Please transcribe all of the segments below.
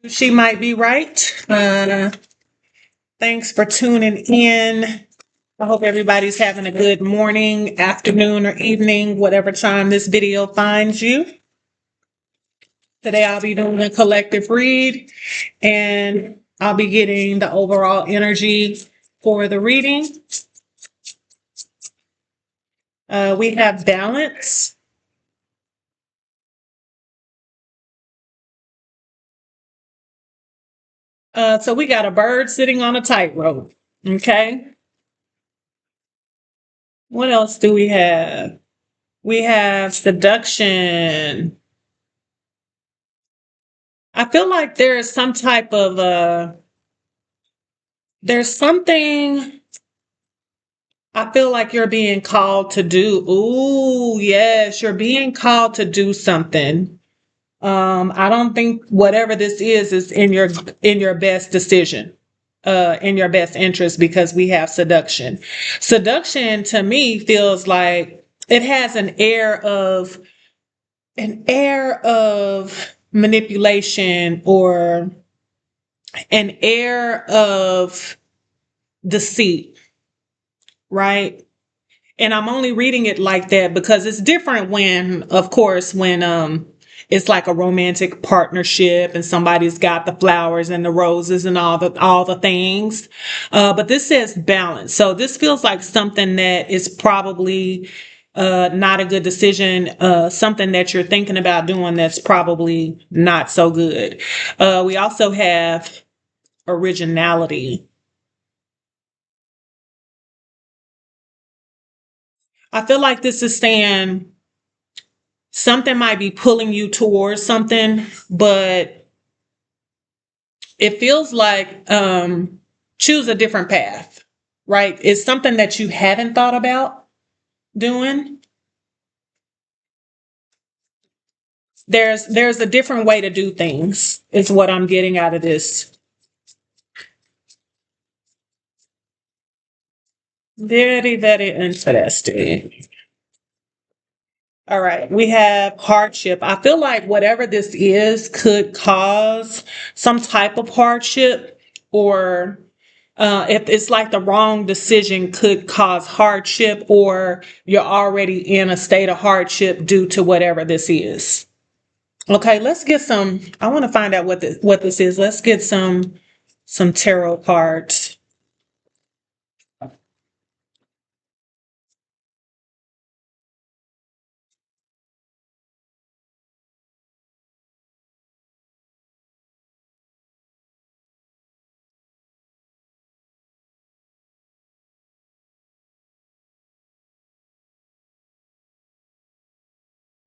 She might be right. Thanks for tuning in. I hope everybody's having a good morning, afternoon, or evening, whatever time this video finds you. Today I'll be doing a collective read and I'll be getting the overall energy for the reading. We have balance. So we got a bird sitting on a tightrope. Okay. What else do we have? We have seduction. I feel like there's some type of there's something I feel like you're being called to do. Ooh, yes, you're being called to do something. I don't think whatever this is in your best decision, in your best interest because we have seduction. Seduction to me feels like it has an air of manipulation or an air of deceit, right? And I'm only reading it like that because it's different when, of course, when it's like a romantic partnership and somebody's got the flowers and the roses and all the things. But this says balance. So this feels like something that is probably not a good decision, something that you're thinking about doing that's probably not so good. We also have originality. I feel like this is saying something might be pulling you towards something, but it feels like choose a different path, right? It's something that you haven't thought about doing. There's a different way to do things, is what I'm getting out of this. Very, very interesting. All right, we have hardship. I feel like whatever this is could cause some type of hardship, or if it's like the wrong decision could cause hardship, or you're already in a state of hardship due to whatever this is. Okay, let's get some. I want to find out what this is. Let's get some tarot cards.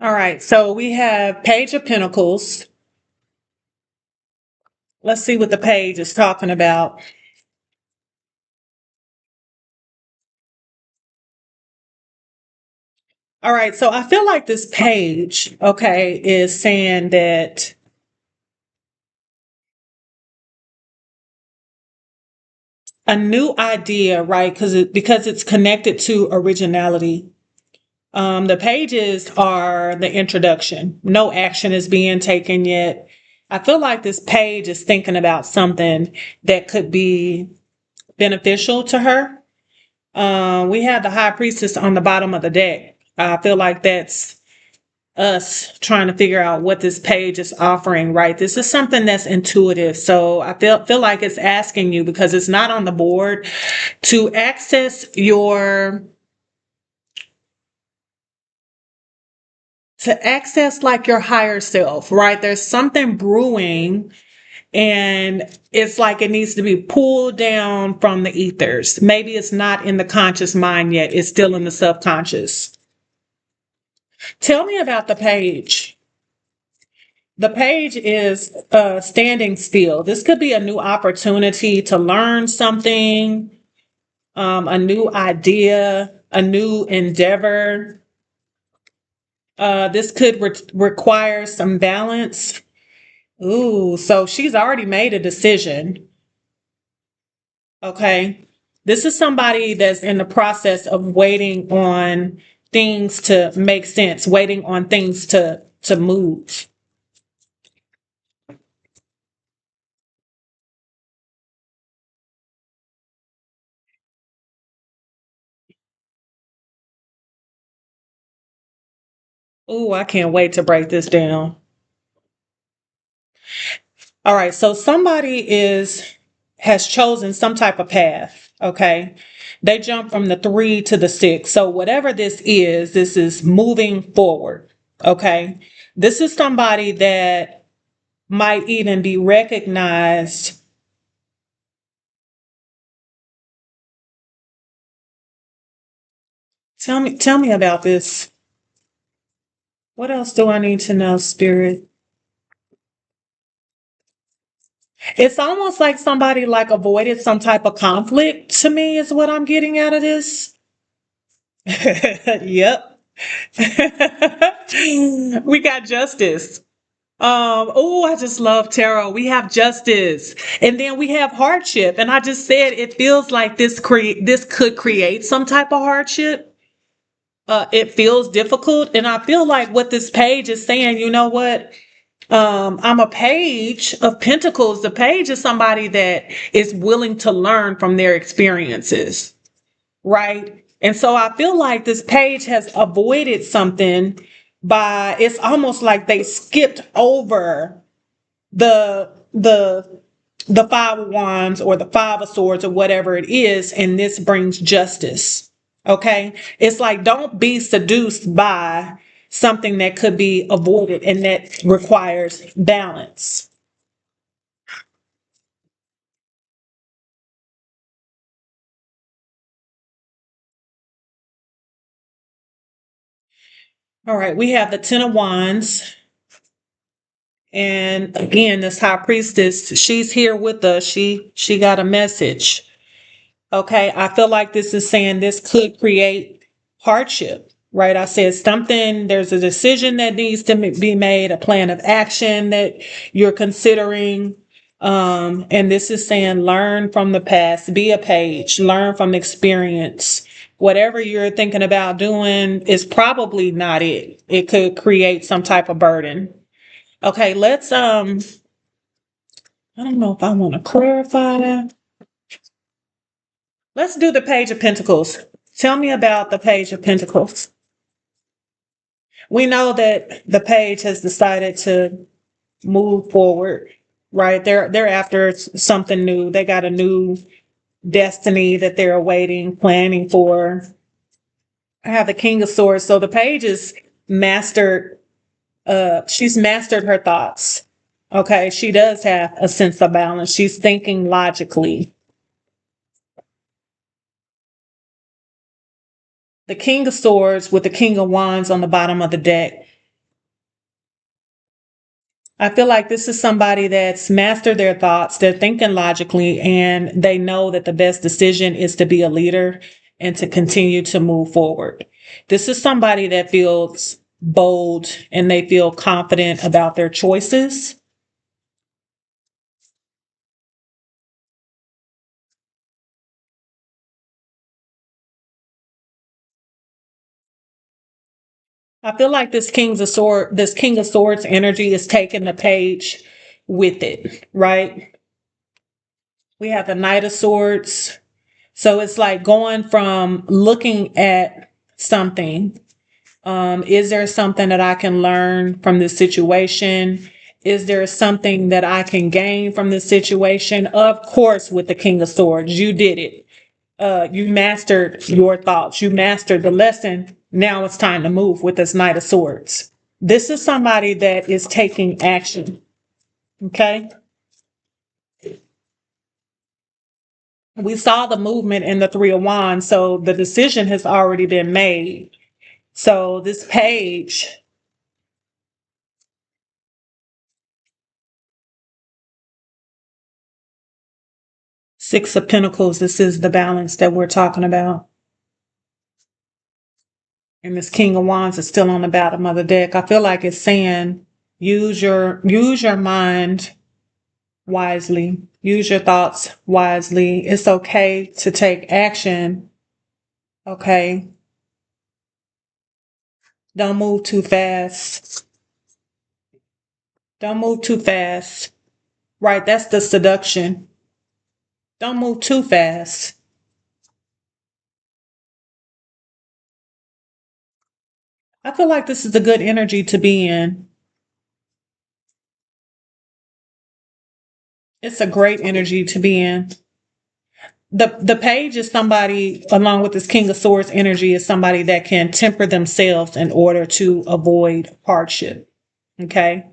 All right, so we have Page of Pentacles. Let's see what the page is talking about. All right, so I feel like this page, okay, is saying that a new idea, right? Because it's connected to originality. The pages are the introduction. No action is being taken yet. I feel like this page is thinking about something that could be beneficial to her. We have the High Priestess on the bottom of the deck. I feel like that's us trying to figure out what this page is offering, right? This is something that's intuitive. So I feel like it's asking you, because it's not on the board, to access like your higher self, right? There's something brewing and it's like it needs to be pulled down from the ethers. Maybe it's not in the conscious mind yet. It's still in the subconscious. Tell me about the page. The page is standing still. This could be a new opportunity to learn something, a new idea, a new endeavor. This could require some balance. Ooh, so she's already made a decision. Okay. This is somebody that's in the process of waiting on things to make sense, waiting on things to move. Ooh, I can't wait to break this down. All right, so somebody is has chosen some type of path, okay? They jump from the 3 to the 6. So whatever this is moving forward, okay? This is somebody that might even be recognized. Tell me about this. What else do I need to know, Spirit? It's almost like somebody like avoided some type of conflict to me is what I'm getting out of this. Yep. We got justice. Oh, I just love tarot. We have justice. And then we have hardship. And I just said it feels like this could create some type of hardship. It feels difficult. And I feel like what this page is saying, you know what? I'm a page of pentacles. The page is somebody that is willing to learn from their experiences, right? And so I feel like this page has avoided something by it's almost like they skipped over the the 5 of wands or the 5 of swords or whatever it is, and this brings justice. Okay, it's like don't be seduced by something that could be avoided and that requires balance. All right, we have the 10 of wands, and again this high priestess, she's here with us. She got a message. Okay, I feel like this is saying this could create hardship, right? I said something, there's a decision that needs to be made, a plan of action that you're considering. And this is saying learn from the past, be a page, learn from experience. Whatever you're thinking about doing is probably not it. It could create some type of burden. Okay, let's I don't know if I want to clarify that. Let's do the Page of Pentacles. Tell me about the Page of Pentacles. We know that the page has decided to move forward, right? They're after something new. They got a new destiny that they're awaiting, planning for. I have the King of Swords. So the page is mastered. She's mastered her thoughts. Okay, she does have a sense of balance. She's thinking logically. The King of Swords with the King of Wands on the bottom of the deck. I feel like this is somebody that's mastered their thoughts. They're thinking logically and they know that the best decision is to be a leader and to continue to move forward. This is somebody that feels bold and they feel confident about their choices. I feel like this King of Swords energy is taking the page with it, right? We have the Knight of Swords. So it's like going from looking at something. Is there something that I can learn from this situation? Is there something that I can gain from this situation? Of course, with the King of Swords, you did it. You mastered your thoughts. You mastered the lesson. Now it's time to move with this Knight of Swords. This is somebody that is taking action. Okay. We saw the movement in the 3 of wands. So the decision has already been made. So this page, 6 of pentacles, this is the balance that we're talking about. And this King of Wands is still on the bottom of the deck. I feel like it's saying use your mind wisely. Use your thoughts wisely. It's okay to take action. Okay. Don't move too fast. Don't move too fast. Right, that's the seduction. Don't move too fast. I feel like this is a good energy to be in. It's a great energy to be in. The page is somebody, along with this King of Swords energy, is somebody that can temper themselves in order to avoid hardship. Okay.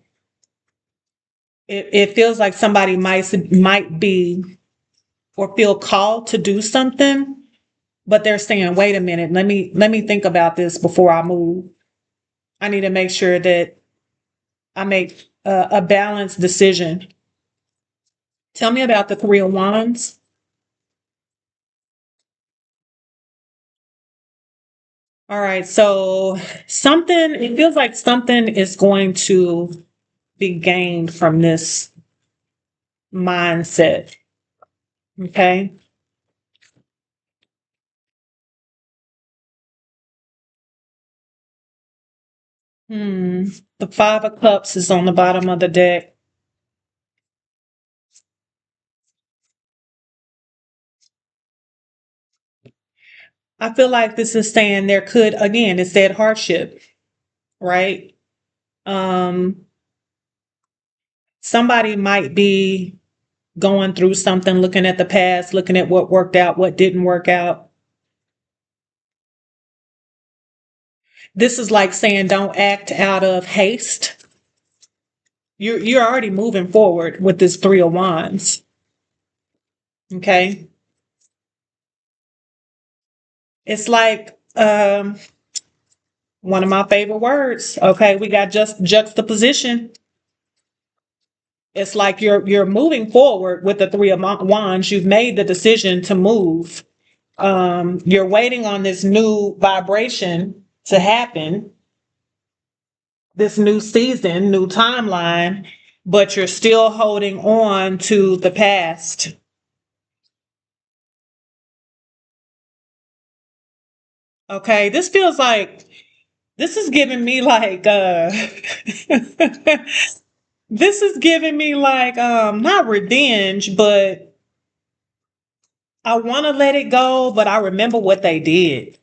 It feels like somebody might be or feel called to do something, but they're saying, wait a minute, let me think about this before I move. I need to make sure that I make a balanced decision. Tell me about the Three of Wands. All right, so it feels like something is going to be gained from this mindset. Okay. Hmm. The Five of Cups is on the bottom of the deck. I feel like this is saying there could, again, it said hardship, right? Um, Somebody might be going through something, looking at the past, looking at what worked out, what didn't work out. This is like saying don't act out of haste. You're already moving forward with this Three of Wands. Okay. It's like one of my favorite words. Okay, we got just juxtaposition. It's like you're moving forward with the Three of Wands. You've made the decision to move. You're waiting on this new vibration to happen, this new season, new timeline, but you're still holding on to the past. Okay, this feels like this is giving me like this is giving me like not revenge, but I want to let it go, but I remember what they did.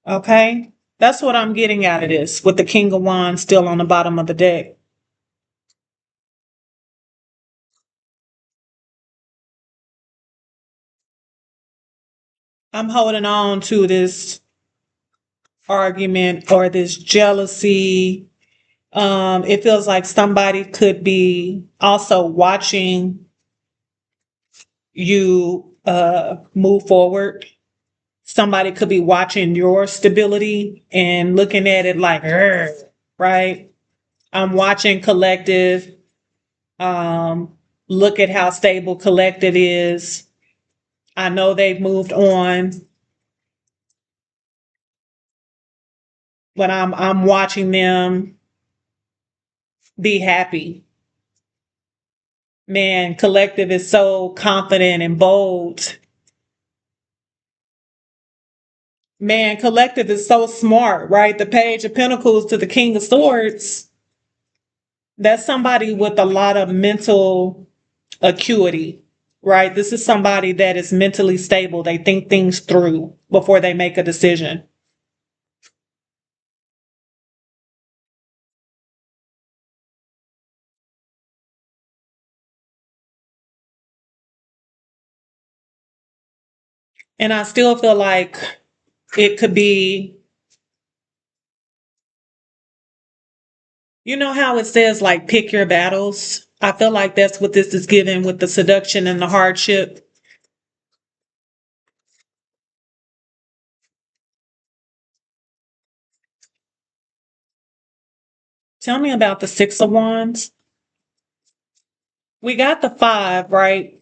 Okay? That's what I'm getting out of this with the King of Wands still on the bottom of the deck. I'm holding on to this argument or this jealousy. It feels like somebody could be also watching you move forward. Somebody could be watching your stability and looking at it like, right? I'm watching collective. Um, Look at how stable collective is. I know they've moved on, but I'm watching them be happy. Man, collective is so confident and bold. Man, collective is so smart, right? The Page of Pentacles to the King of Swords. That's somebody with a lot of mental acuity, right? This is somebody that is mentally stable. They think things through before they make a decision. And I still feel like it could be, you know how it says like pick your battles? I feel like that's what this is giving with the seduction and the hardship. Tell me about the Six of Wands. We got the five, right?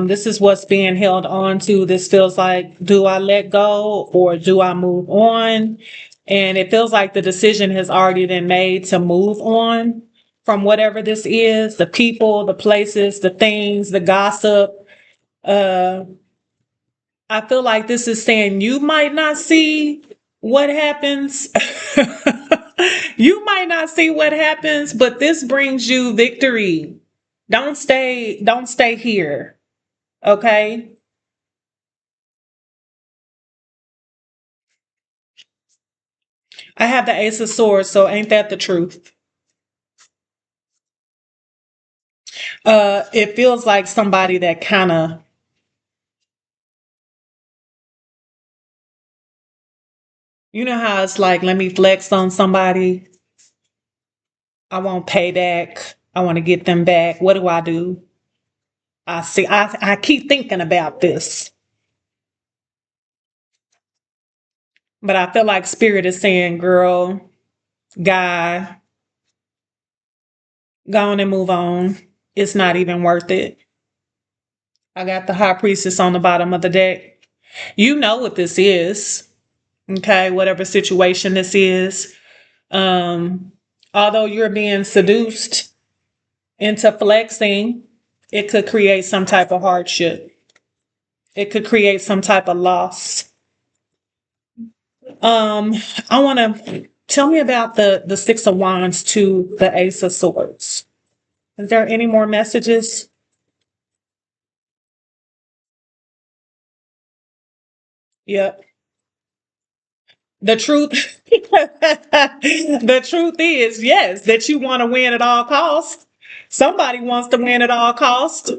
This is what's being held on to. This feels like, do I let go or do I move on? And it feels like the decision has already been made to move on from whatever this is, the people, the places, the things, the gossip. Uh, I feel like this is saying you might not see what happens. You might not see what happens, but this brings you victory. Don't stay here. Okay? I have the Ace of Swords, so ain't that the truth? It feels like somebody that kind of, you know how it's like, let me flex on somebody. I want payback. I want to get them back. What do I do? I keep thinking about this, but I feel like spirit is saying, girl, guy, go on and move on. It's not even worth it. I got the high priestess on the bottom of the deck. You know what this is. Okay, whatever situation this is. Um, Although you're being seduced into flexing, it could create some type of hardship. It could create some type of loss. Um, I want to tell me about the Six of Wands to the Ace of Swords. Is there any more messages? Yep. The truth, the truth is, yes, that you want to win at all costs. Somebody wants to win at all costs.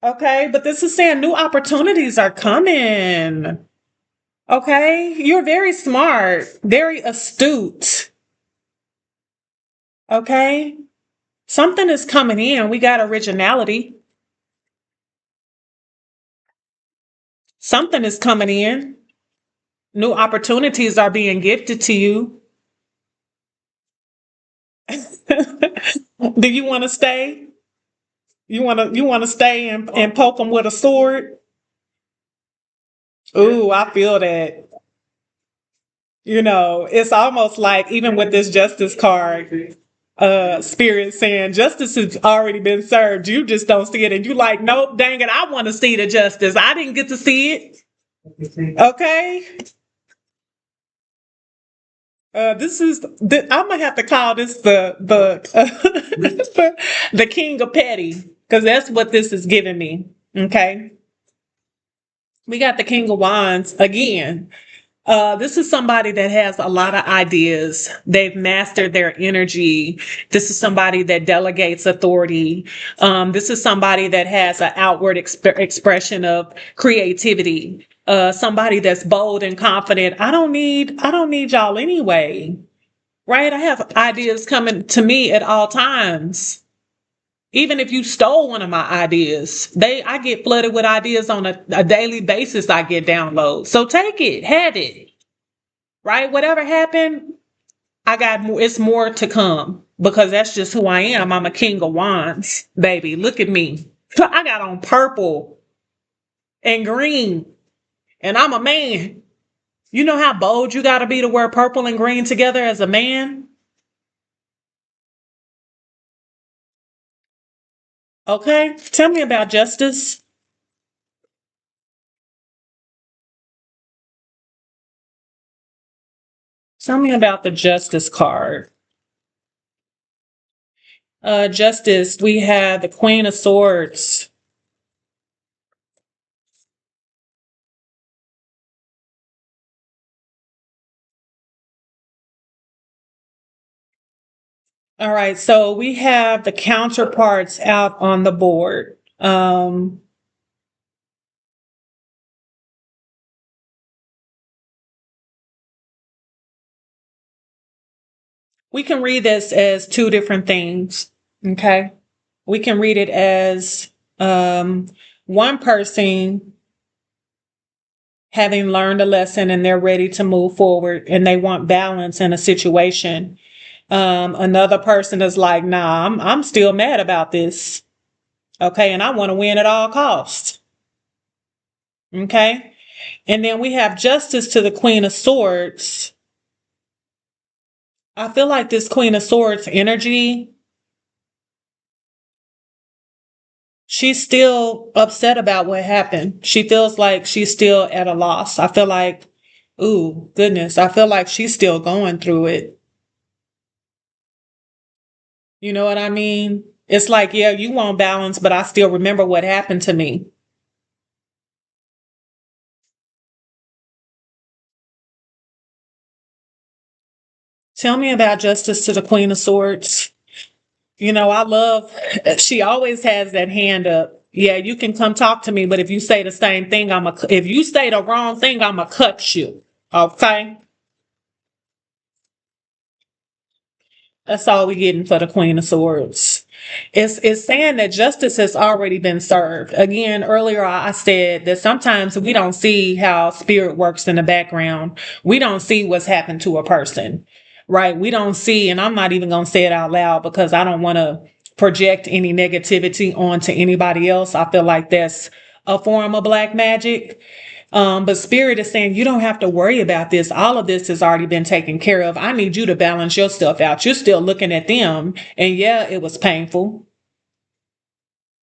Okay, but this is saying new opportunities are coming. Okay, you're very smart, very astute. Okay, something is coming in. We got originality. Something is coming in. New opportunities are being gifted to you. Do you want to stay? You want to stay and poke them with a sword? Ooh, I feel that. It's almost like even with this justice card, spirit saying justice has already been served. You just don't see it. And you like, nope, dang it, I want to see the justice. I didn't get to see it. Okay. I'm gonna have to call this the king of petty because that's what this is giving me. Okay, we got the king of wands again. This is somebody that has a lot of ideas. They've mastered their energy. This is somebody that delegates authority. This is somebody that has an outward expression of creativity. Somebody that's bold and confident. I don't need y'all anyway. Right? I have ideas coming to me at all times. Even if you stole one of my ideas, I get flooded with ideas on a daily basis. I get downloads. So take it, have it. Right? Whatever happened, I got more. It's more to come because that's just who I am. I'm a king of wands, baby. Look at me. I got on purple and green, and I'm a man. You know how bold you got to be to wear purple and green together as a man? Okay, tell me about justice. Tell me about the justice card. Justice, we have the Queen of Swords. All right, so we have the counterparts out on the board. We can read this as two different things. Okay. We can read it as one person having learned a lesson and they're ready to move forward and they want balance in a situation. Another person is like, nah, I'm still mad about this. Okay. And I want to win at all costs. Okay. And then we have justice to the Queen of Swords. I feel like this Queen of Swords energy, she's still upset about what happened. She feels like she's still at a loss. I feel like, ooh, goodness, I feel like she's still going through it. You know what I mean? It's like, yeah, you want balance, but I still remember what happened to me. Tell me about Justice to the Queen of Swords. You know, I love, she always has that hand up. Yeah, you can come talk to me, but if you say the same thing, if you say the wrong thing, I'm going to cut you. Okay? That's all we getting for the Queen of Swords. It's saying that justice has already been served. Again, earlier I said that sometimes we don't see how spirit works in the background. We don't see what's happened to a person, right? We don't see, and I'm not even going to say it out loud because I don't want to project any negativity onto anybody else. I feel like that's a form of black magic. But spirit is saying you don't have to worry about this. All of this has already been taken care of. I need you to balance your stuff out. You're still looking at them. And yeah, it was painful.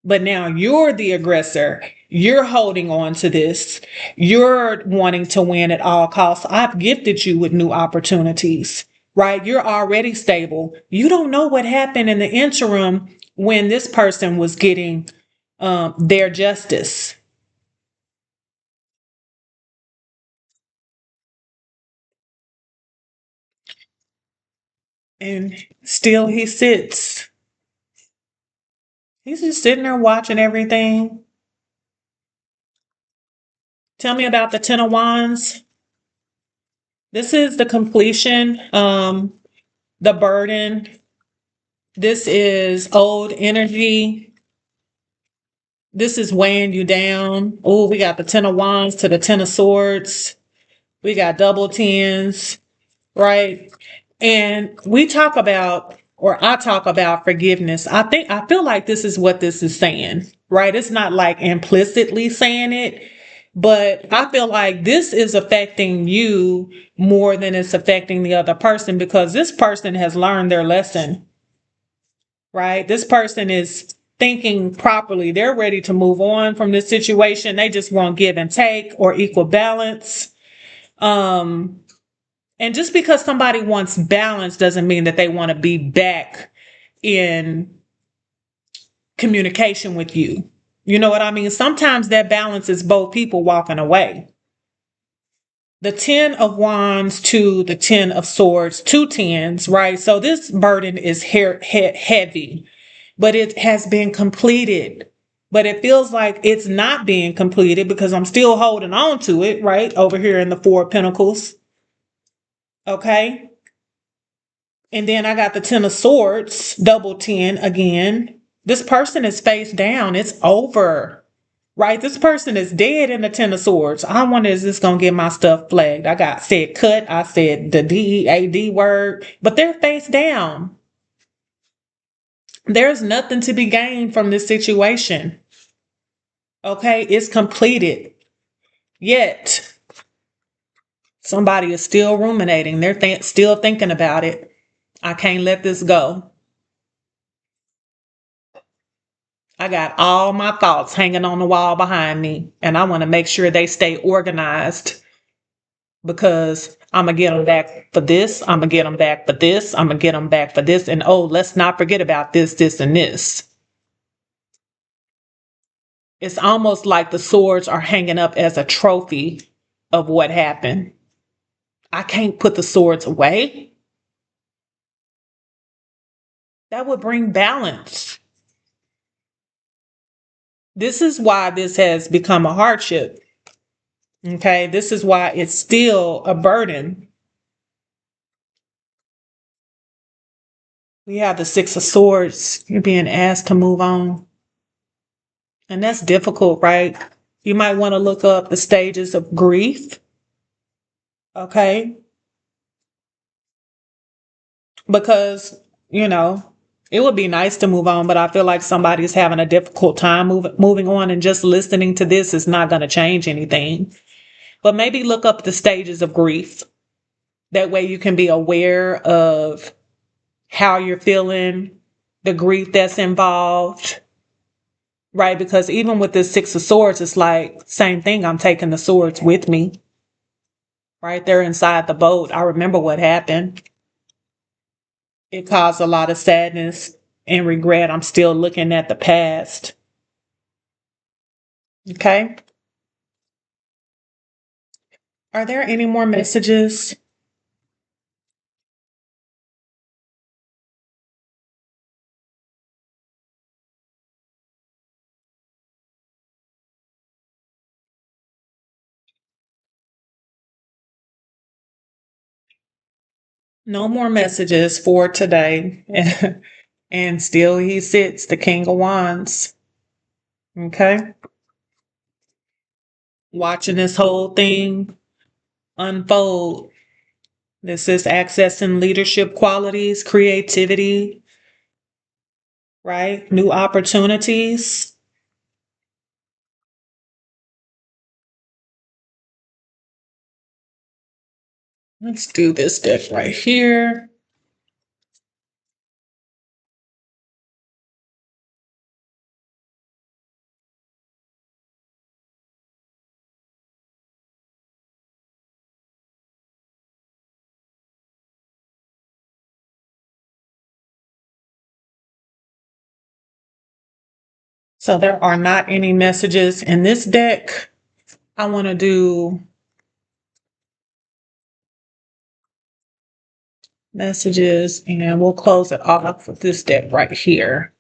But now you're the aggressor. You're holding on to this. You're wanting to win at all costs. I've gifted you with new opportunities, right? You're already stable. You don't know what happened in the interim when this person was getting their justice. And still he sits. He's just sitting there watching everything. Tell me about the Ten of Wands. This is the completion, the burden. This is old energy. This is weighing you down. Oh, we got the Ten of Wands to the Ten of Swords. We got double tens, right? And we talk about, or I talk about forgiveness. I feel like this is what this is saying, right? It's not like implicitly saying it, but I feel like this is affecting you more than it's affecting the other person because this person has learned their lesson, right? This person is thinking properly. They're ready to move on from this situation. They just want give and take or equal balance. Um, and just because somebody wants balance doesn't mean that they want to be back in communication with you. You know what I mean? Sometimes that balance is both people walking away. The 10 of Wands to the 10 of Swords, two tens, right? So this burden is heavy, but it has been completed. But it feels like it's not being completed because I'm still holding on to it, right? Over here in the Four of Pentacles. Okay. And then I got the Ten of Swords, double 10 again. This person is face down. It's over, right? This person is dead in the Ten of Swords. I wonder, is this going to get my stuff flagged? I got said cut. I said the DEAD word, but they're face down. There's nothing to be gained from this situation. Okay, it's completed. Yet, somebody is still ruminating. They're still thinking about it. I can't let this go. I got all my thoughts hanging on the wall behind me, and I want to make sure they stay organized because I'm going to get them back for this. I'm going to get them back for this. I'm going to get them back for this. And oh, let's not forget about this, this, and this. It's almost like the swords are hanging up as a trophy of what happened. I can't put the swords away. That would bring balance. This is why this has become a hardship. Okay, this is why it's still a burden. We have the Six of Swords. You're being asked to move on. And that's difficult, right? You might want to look up the stages of grief. Okay. Because, you know, it would be nice to move on, but I feel like somebody's having a difficult time moving on, and just listening to this is not going to change anything. But maybe look up the stages of grief. That way you can be aware of how you're feeling, the grief that's involved, right? Because even with this Six of Swords, it's like, same thing. I'm taking the swords with me, right? They're inside the boat. I remember what happened. It caused a lot of sadness and regret. I'm still looking at the past. Okay. Are there any more messages? No more messages for today. And still he sits, the King of Wands. Okay. Watching this whole thing unfold. This is accessing leadership qualities, creativity, right? New opportunities. Let's do this deck right here. So there are not any messages in this deck. I want to do messages and we'll close it off with this deck right here.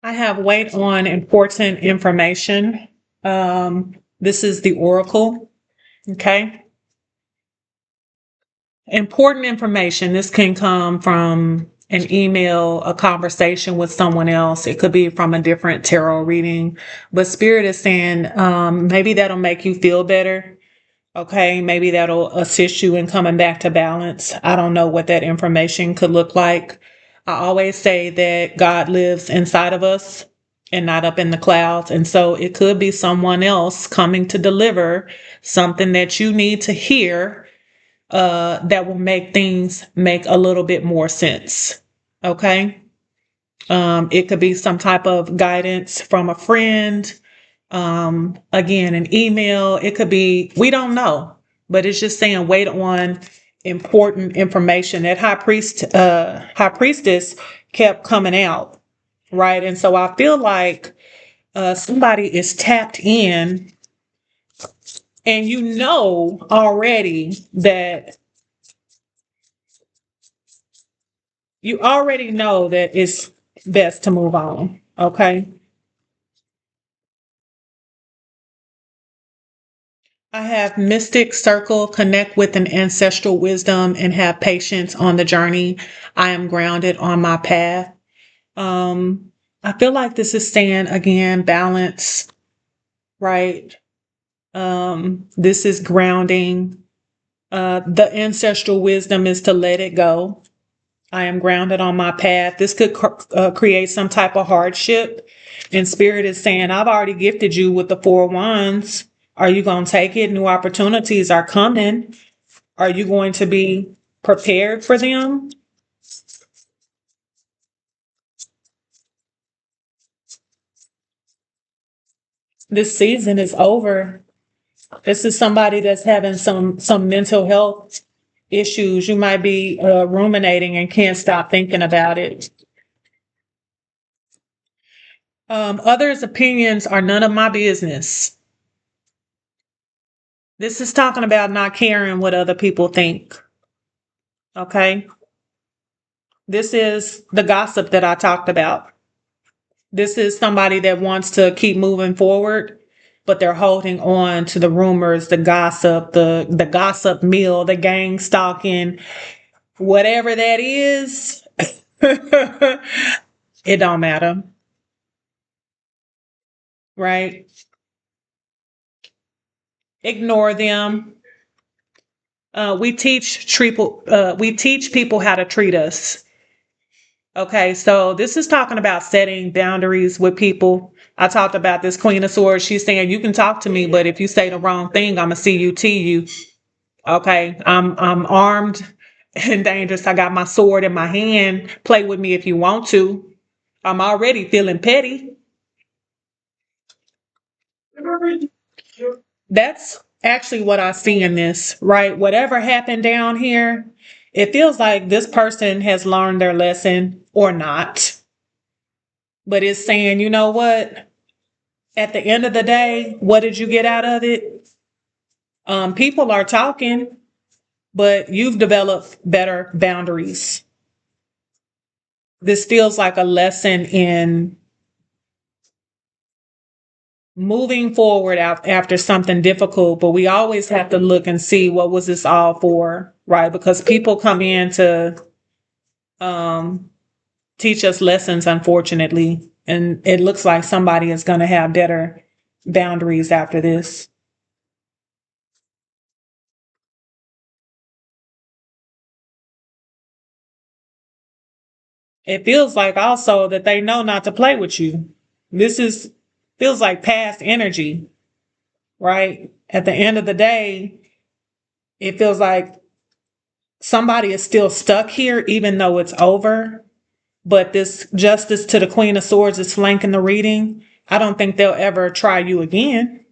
I have wait on important information. This is the Oracle. Okay. Important information. This can come from an email, a conversation with someone else. It could be from a different tarot reading. But Spirit is saying maybe that'll make you feel better. Okay. Maybe that'll assist you in coming back to balance. I don't know what that information could look like. I always say that God lives inside of us and not up in the clouds. And so it could be someone else coming to deliver something that you need to hear that will make things make a little bit more sense. Okay. It could be some type of guidance from a friend. Again, an email. It could be, we don't know, but it's just saying wait on important information. That high priestess kept coming out, right? And so I feel like somebody is tapped in, and you know already that it's best to move on. Okay. I have Mystic Circle, connect with an ancestral wisdom and have patience on the journey. I am grounded on my path. I feel like this is saying again, balance, right? This is grounding. The ancestral wisdom is to let it go. I am grounded on my path. This could create some type of hardship. And Spirit is saying, I've already gifted you with the 4 wands. Are you going to take it? New opportunities are coming. Are you going to be prepared for them? This season is over. This is somebody that's having some mental health issues. You might be ruminating and can't stop thinking about it. Others' opinions are none of my business. This is talking about not caring what other people think. Okay. This is the gossip that I talked about. This is somebody that wants to keep moving forward, but they're holding on to the rumors, the gossip, the gossip mill, the gang stalking, whatever that is. It don't matter. Right? Ignore them. We teach people how to treat us. Okay, so this is talking about setting boundaries with people. I talked about this Queen of Swords. She's saying you can talk to me, but if you say the wrong thing, I'm gonna CUT you. Okay, I'm armed and dangerous. I got my sword in my hand. Play with me if you want to. I'm already feeling petty. That's actually what I see in this, right? Whatever happened down here, it feels like this person has learned their lesson or not. But it's saying, you know what? At the end of the day, what did you get out of it? People are talking, but you've developed better boundaries. This feels like a lesson in moving forward after something difficult, but we always have to look and see what was this all for, right? Because people come in to um, teach us lessons, unfortunately, and it looks like somebody is going to have better boundaries after this. It feels like also that they know not to play with you. This is feels like past energy, right? At the end of the day, it feels like somebody is still stuck here, even though it's over. But this Justice to the Queen of Swords is flanking the reading. I don't think they'll ever try you again.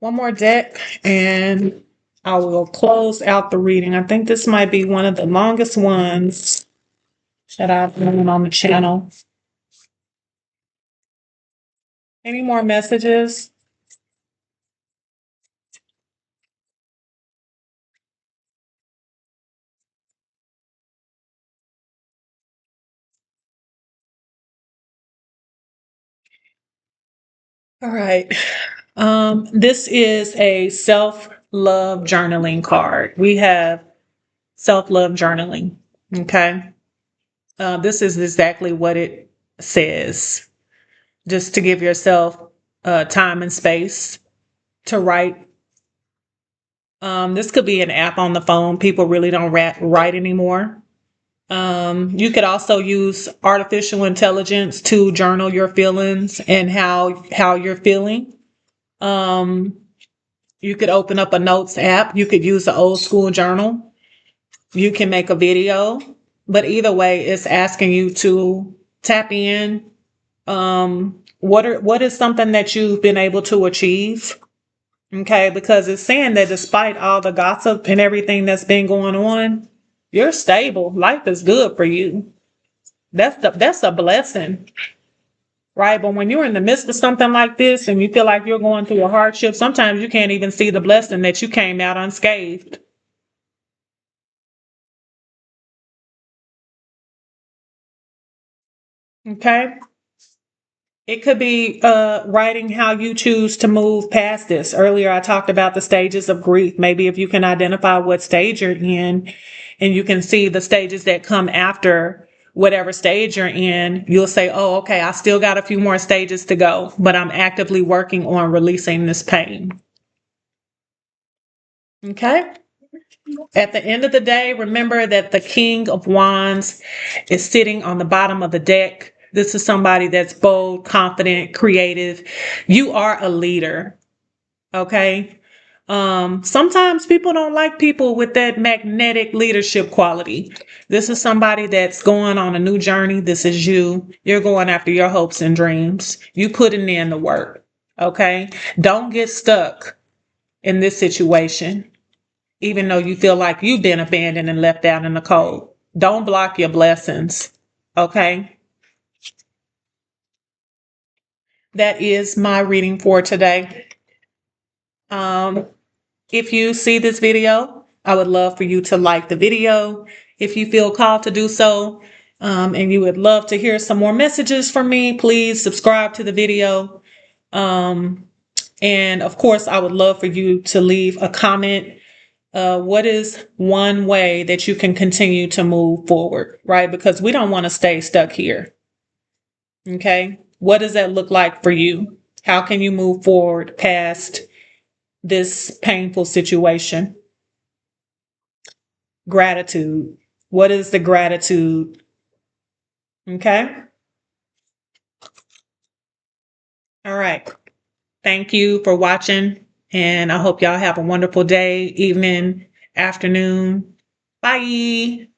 One more deck, and I will close out the reading. I think this might be one of the longest ones that I've done on the channel. Any more messages? All right. This is a self-love journaling card. We have self-love journaling. Okay. This is exactly what it says. Just to give yourself time and space to write. This could be an app on the phone. People really don't write anymore. You could also use artificial intelligence to journal your feelings and how you're feeling. Um, you could open up a notes app. You could use the old school journal. You can make a video, but either way, it's asking you to tap in. What is something that you've been able to achieve? Okay, because it's saying that despite all the gossip and everything that's been going on, you're stable. Life is good for you. That's a blessing, right? But when you're in the midst of something like this and you feel like you're going through a hardship, sometimes you can't even see the blessing that you came out unscathed. Okay. It could be writing how you choose to move past this. Earlier, I talked about the stages of grief. Maybe if you can identify what stage you're in and you can see the stages that come after whatever stage you're in, you'll say, oh, okay, I still got a few more stages to go, but I'm actively working on releasing this pain. Okay. At the end of the day, remember that the King of Wands is sitting on the bottom of the deck. This is somebody that's bold, confident, creative. You are a leader. Okay. Sometimes people don't like people with that magnetic leadership quality. This is somebody that's going on a new journey. This is you. You're going after your hopes and dreams. You putting in the work. Okay. Don't get stuck in this situation even though you feel like you've been abandoned and left out in the cold. Don't block your blessings. Okay. That is my reading for today. Um, if you see this video, I would love for you to like the video if you feel called to do so. And you would love to hear some more messages from me, please subscribe to the video. And of course, I would love for you to leave a comment. What is one way that you can continue to move forward, right? Because we don't want to stay stuck here. Okay. What does that look like for you? How can you move forward past this painful situation? Gratitude. What is the gratitude? Okay. All right. Thank you for watching. And I hope y'all have a wonderful day, evening, afternoon. Bye.